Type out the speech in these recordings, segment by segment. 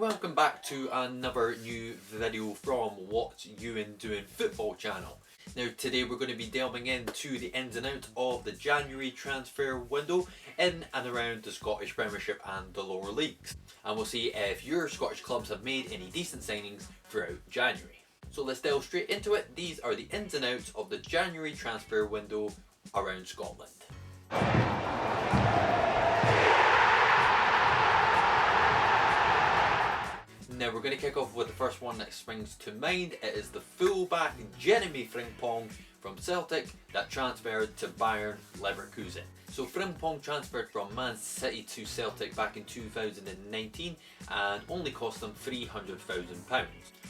welcome back to another new video from WhatEwen'sDoin football channel. Now today we're going to be delving into the ins and outs of the January transfer window in and around the Scottish Premiership and the lower leagues. And we'll see if your Scottish clubs have made any decent signings throughout January. So let's delve straight into it. These are the ins and outs of the January transfer window around Scotland. Now we're going to kick off with the first one that springs to mind. It is the fullback Jeremy Frimpong from Celtic that transferred to Bayern Leverkusen. So Frimpong transferred from Man City to Celtic back in 2019 and only cost them £300,000.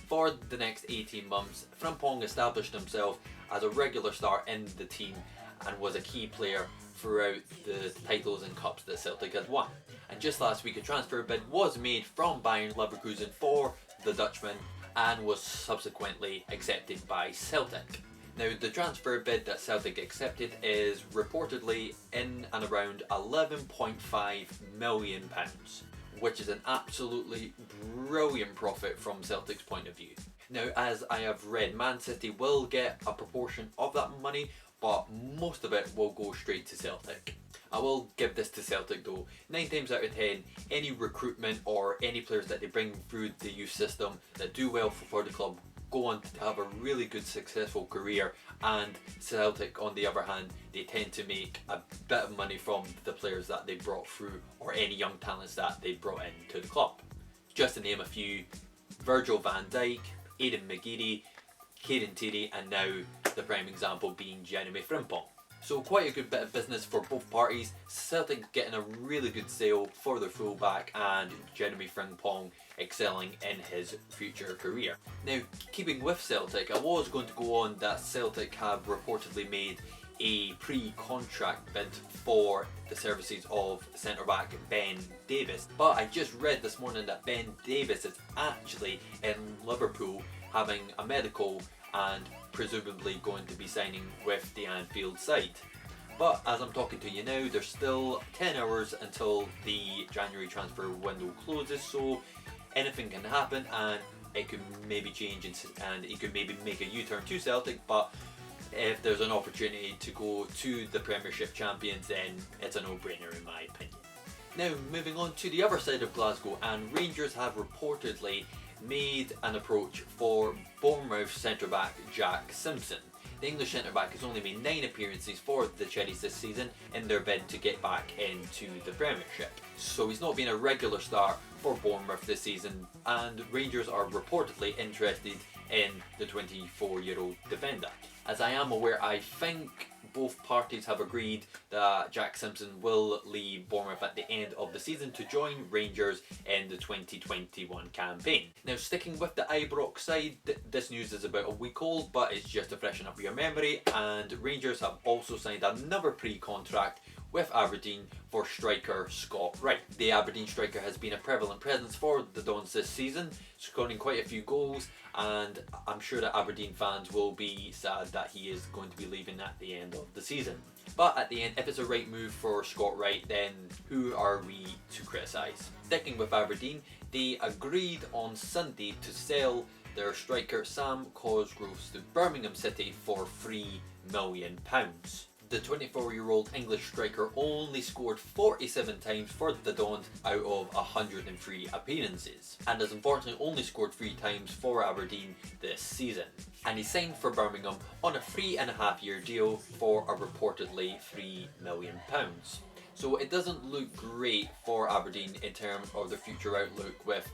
For the next 18 months, Frimpong established himself as a regular star in the team and was a key player throughout the titles and cups that Celtic had won. And just last week a transfer bid was made from Bayern Leverkusen for the Dutchman and was subsequently accepted by Celtic. Now the transfer bid that Celtic accepted is reportedly in and around £11.5 million, which is an absolutely brilliant profit from Celtic's point of view. Now as I have read, Man City will get a proportion of that money, but most of it will go straight to Celtic. I will give this to Celtic though. 9 times out of 10, any recruitment or any players that they bring through the youth system that do well for the club go on to have a really good successful career, and Celtic on the other hand, they tend to make a bit of money from the players that they brought through or any young talents that they brought into the club. Just to name a few: Virgil van Dijk, Aidan McGeady, Kieran Tierney, and now the prime example being Jeremy Frimpong. So quite a good bit of business for both parties. Celtic getting a really good sale for their fullback and Jeremy Frimpong excelling in his future career. Now keeping with Celtic, I was going to go on that Celtic have reportedly made a pre-contract bid for the services of centre-back Ben Davies, but I just read this morning that Ben Davies is actually in Liverpool having a medical and presumably going to be signing with the Anfield side. But as I'm talking to you now, there's still 10 hours until the January transfer window closes, so anything can happen and it could maybe change and he could maybe make a U-turn to Celtic, but if there's an opportunity to go to the Premiership champions, then it's a no-brainer in my opinion. Now moving on to the other side of Glasgow, and Rangers have reportedly made an approach for Bournemouth centre-back Jack Simpson. The English centre-back has only made 9 appearances for the Cherries this season in their bid to get back into the Premiership. So he's not been a regular start for Bournemouth this season, and Rangers are reportedly interested in the 24-year-old defender. As I am aware, I think both parties have agreed that Jack Simpson will leave Bournemouth at the end of the season to join Rangers in the 2021 campaign. Now sticking with the Ibrox side, this news is about a week old, but it's just to freshen up your memory, and Rangers have also signed another pre-contract with Aberdeen for striker Scott Wright. The Aberdeen striker has been a prevalent presence for the Dons this season, scoring quite a few goals, and I'm sure that Aberdeen fans will be sad that he is going to be leaving at the end of the season. But at the end, if it's a right move for Scott Wright, then who are we to criticise? Sticking with Aberdeen, they agreed on Sunday to sell their striker Sam Cosgroves to Birmingham City for £3 million. The 24-year-old English striker only scored 47 times for the Dons out of 103 appearances, and has unfortunately only scored 3 times for Aberdeen this season. And he signed for Birmingham on a 3.5-year deal for a reportedly £3 million. So it doesn't look great for Aberdeen in terms of their future outlook, with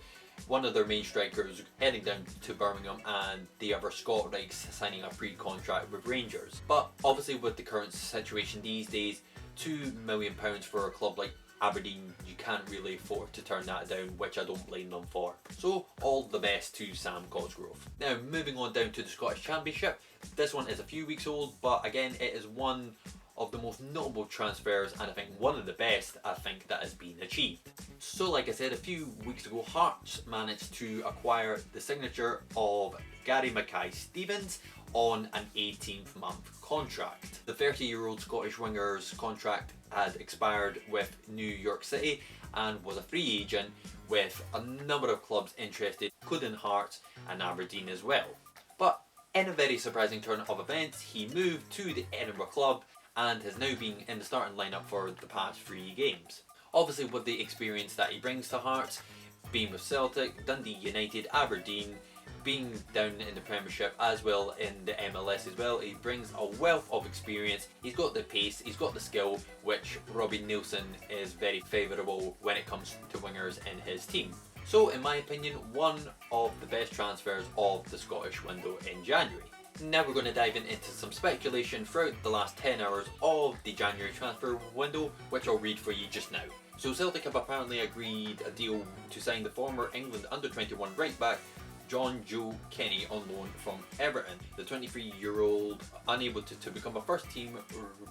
one of their main strikers heading down to Birmingham and the other Scott Wright signing a pre-contract with Rangers. But obviously with the current situation these days, £2 million for a club like Aberdeen, you can't really afford to turn that down, which I don't blame them for. So all the best to Sam Cosgrove. Now moving on down to the Scottish Championship, this one is a few weeks old, but again it is one of the most notable transfers, and I think one of the best that has been achieved. So like I said, a few weeks ago, Hearts managed to acquire the signature of Gary Mackay-Stevens on an 18-month contract. The 30-year-old Scottish winger's contract had expired with New York City and was a free agent, with a number of clubs interested, including Hearts and Aberdeen as well. But in a very surprising turn of events, he moved to the Edinburgh club and has now been in the starting lineup for the past 3 games. Obviously, with the experience that he brings to Hearts, being with Celtic, Dundee United, Aberdeen, being down in the Premiership as well in the MLS as well, he brings a wealth of experience. He's got the pace, he's got the skill, which Robbie Neilson is very favourable when it comes to wingers in his team. So in my opinion, one of the best transfers of the Scottish window in January. Now we're going to dive into some speculation throughout the last 10 hours of the January transfer window, which I'll read for you just now. So Celtic have apparently agreed a deal to sign the former England under-21 right back John Joe Kenny on loan from Everton. The 23-year-old unable to become a first team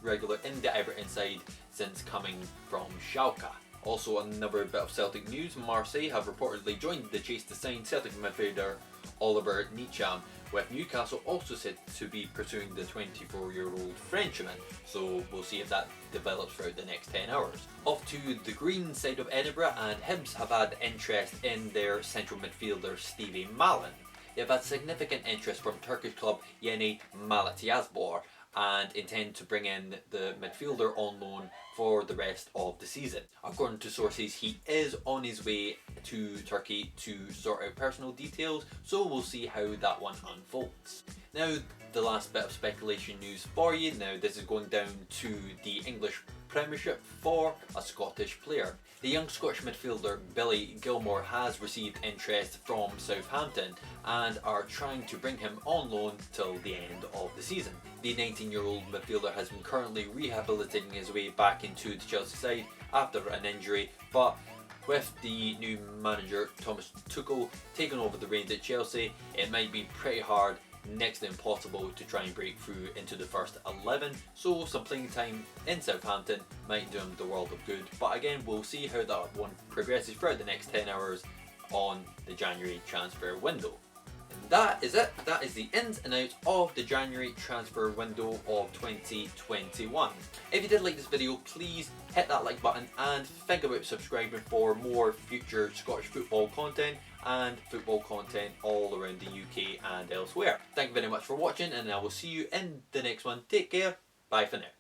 regular in the Everton side since coming from Schalke. Also, another bit of Celtic news, Marseille have reportedly joined the chase to sign Celtic midfielder Oliver Ntcham, with Newcastle also said to be pursuing the 24-year-old Frenchman, so we'll see if that develops throughout the next 10 hours. Off to the green side of Edinburgh, and Hibs have had interest in their central midfielder Stevie Malin. They've had significant interest from Turkish club Yeni Malatyaspor and intend to bring in the midfielder on loan for the rest of the season. According to sources, he is on his way to Turkey to sort out personal details, so we'll see how that one unfolds. Now, the last bit of speculation news for you. Now, this is going down to the English Premiership for a Scottish player. The young Scottish midfielder Billy Gilmore has received interest from Southampton and are trying to bring him on loan till the end of the season. The 19-year-old midfielder has been currently rehabilitating his way back into the Chelsea side after an injury, but with the new manager Thomas Tuchel taking over the reins at Chelsea, it might be pretty hard, next to impossible, to try and break through into the first 11, so some playing time in Southampton might do him the world of good. But again, we'll see how that one progresses throughout the next 10 hours on the January transfer window. And that is it. That is the ins and outs of the January transfer window of 2021. If you did like this video, please hit that like button and think about subscribing for more future Scottish football content and football content all around the UK and elsewhere. Thank you very much for watching, and I will see you in the next one. Take care. Bye for now.